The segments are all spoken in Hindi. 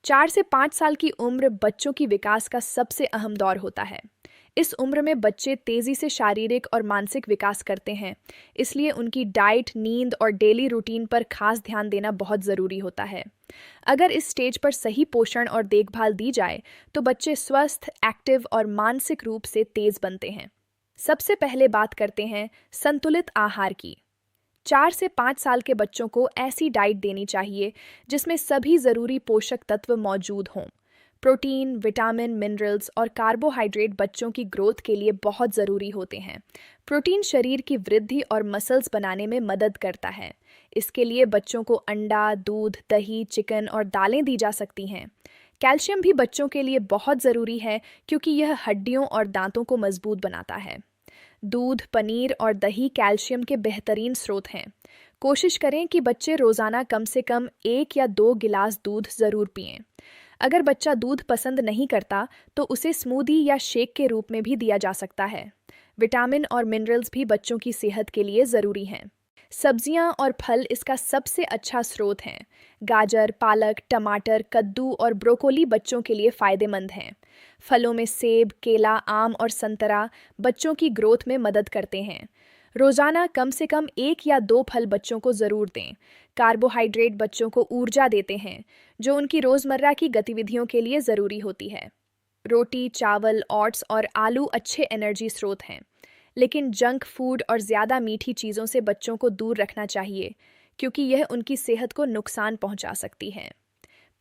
4 से 5 साल की उम्र बच्चों की विकास का सबसे अहम दौर होता है। इस उम्र में बच्चे तेजी से शारीरिक और मानसिक विकास करते हैं, इसलिए उनकी डाइट, नींद और डेली रूटीन पर खास ध्यान देना बहुत ज़रूरी होता है। अगर इस स्टेज पर सही पोषण और देखभाल दी जाए, तो बच्चे स्वस्थ, एक्टिव और मानसिक रूप से तेज बनते हैं। सबसे पहले बात करते हैं संतुलित आहार की। 4 से 5 साल के बच्चों को ऐसी डाइट देनी चाहिए जिसमें सभी ज़रूरी पोषक तत्व मौजूद हों। प्रोटीन, विटामिन, मिनरल्स और कार्बोहाइड्रेट बच्चों की ग्रोथ के लिए बहुत ज़रूरी होते हैं। प्रोटीन शरीर की वृद्धि और मसल्स बनाने में मदद करता है। इसके लिए बच्चों को अंडा, दूध, दही, चिकन और दालें दी जा सकती हैं। कैल्शियम भी बच्चों के लिए बहुत ज़रूरी है क्योंकि यह हड्डियों और दांतों को मजबूत बनाता है। दूध, पनीर और दही कैल्शियम के बेहतरीन स्रोत हैं। कोशिश करें कि बच्चे रोज़ाना कम से कम 1 या 2 गिलास दूध ज़रूर पिएं। अगर बच्चा दूध पसंद नहीं करता, तो उसे स्मूदी या शेक के रूप में भी दिया जा सकता है। विटामिन और मिनरल्स भी बच्चों की सेहत के लिए ज़रूरी हैं। सब्जियां और फल इसका सबसे अच्छा स्रोत हैं। गाजर, पालक, टमाटर, कद्दू और ब्रोकोली बच्चों के लिए फ़ायदेमंद हैं। फलों में सेब, केला, आम और संतरा बच्चों की ग्रोथ में मदद करते हैं। रोज़ाना कम से कम 1 या 2 फल बच्चों को ज़रूर दें। कार्बोहाइड्रेट बच्चों को ऊर्जा देते हैं, जो उनकी रोज़मर्रा की गतिविधियों के लिए ज़रूरी होती है। रोटी, चावल, ओट्स और आलू अच्छे एनर्जी स्रोत हैं, लेकिन जंक फूड और ज़्यादा मीठी चीज़ों से बच्चों को दूर रखना चाहिए, क्योंकि यह उनकी सेहत को नुकसान पहुंचा सकती है।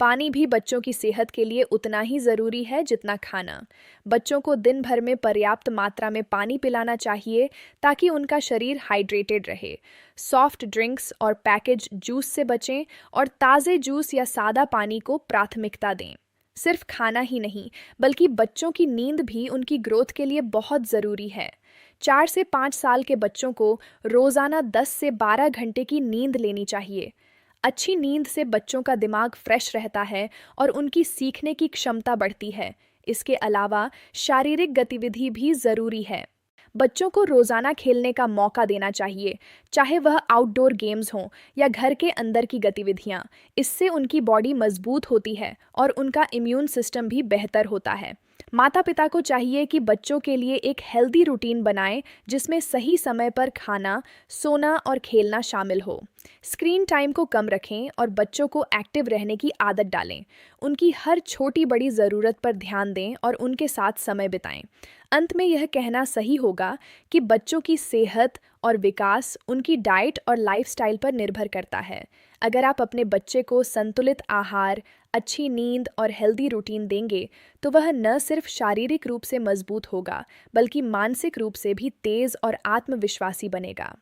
पानी भी बच्चों की सेहत के लिए उतना ही ज़रूरी है जितना खाना। बच्चों को दिन भर में पर्याप्त मात्रा में पानी पिलाना चाहिए ताकि उनका शरीर हाइड्रेटेड रहे। सॉफ्ट ड्रिंक्स और पैकेज जूस से बचें और ताज़े जूस या सादा पानी को प्राथमिकता दें। सिर्फ खाना ही नहीं, बल्कि बच्चों की नींद भी उनकी ग्रोथ के लिए बहुत ज़रूरी है। 4 से 5 साल के बच्चों को रोज़ाना 10 से 12 घंटे की नींद लेनी चाहिए। अच्छी नींद से बच्चों का दिमाग फ्रेश रहता है और उनकी सीखने की क्षमता बढ़ती है। इसके अलावा शारीरिक गतिविधि भी ज़रूरी है। बच्चों को रोज़ाना खेलने का मौका देना चाहिए, चाहे वह आउटडोर गेम्स हों या घर के अंदर की गतिविधियाँ। इससे उनकी बॉडी मजबूत होती है और उनका इम्यून सिस्टम भी बेहतर होता है। माता-पिता को चाहिए कि बच्चों के लिए एक हेल्दी रूटीन बनाएं, जिसमें सही समय पर खाना, सोना और खेलना शामिल हो। स्क्रीन टाइम को कम रखें और बच्चों को एक्टिव रहने की आदत डालें। उनकी हर छोटी बड़ी ज़रूरत पर ध्यान दें और उनके साथ समय बिताएं। अंत में यह कहना सही होगा कि बच्चों की सेहत और विकास उनकी डाइट और लाइफस्टाइल पर निर्भर करता है। अगर आप अपने बच्चे को संतुलित आहार, अच्छी नींद और हेल्दी रूटीन देंगे, तो वह न सिर्फ शारीरिक रूप से मजबूत होगा, बल्कि मानसिक रूप से भी तेज और आत्मविश्वासी बनेगा।